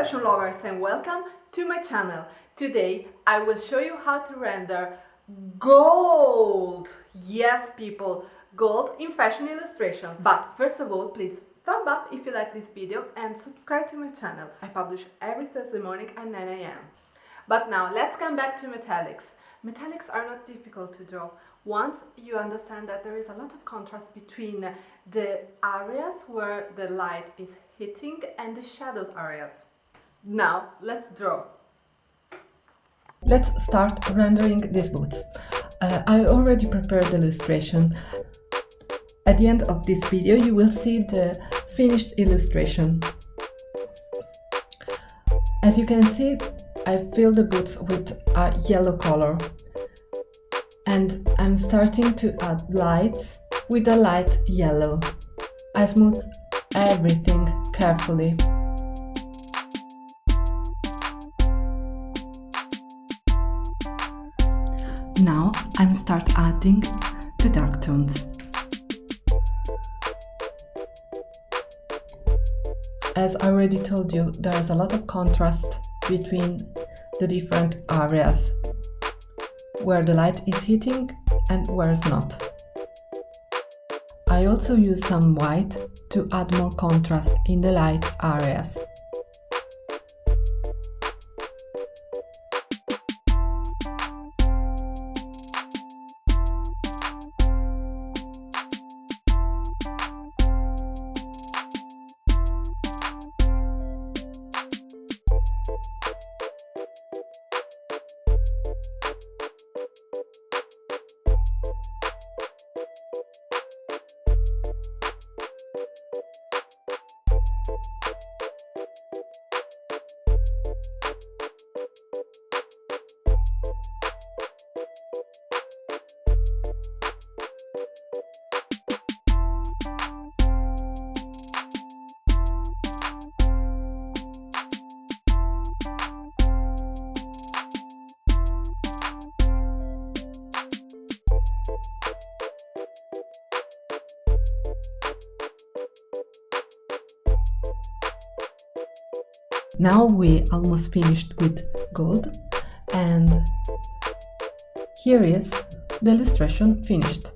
fashion lovers, and welcome to my channel. Today I will show you how to render gold. Yes people, gold in fashion illustration. But first of all, please thumb up if you like this video and subscribe to my channel. I publish every Thursday morning at 9 AM. But now let's come back to metallics. Metallics are not difficult to draw once you understand that there is a lot of contrast between the areas where the light is hitting and the shadows areas. Now let's draw. Let's start rendering these boots. I already prepared the illustration. At the end of this video you will see the finished illustration. As you can see, I filled the boots with a yellow color and I'm starting to add lights with a light yellow. I smooth everything carefully. Now I'm start adding the dark tones. As I already told you, there is a lot of contrast between the different areas where the light is hitting and where it's not. I also use some white to add more contrast in the light areas. Now we almost finished with gold, and here is the illustration finished.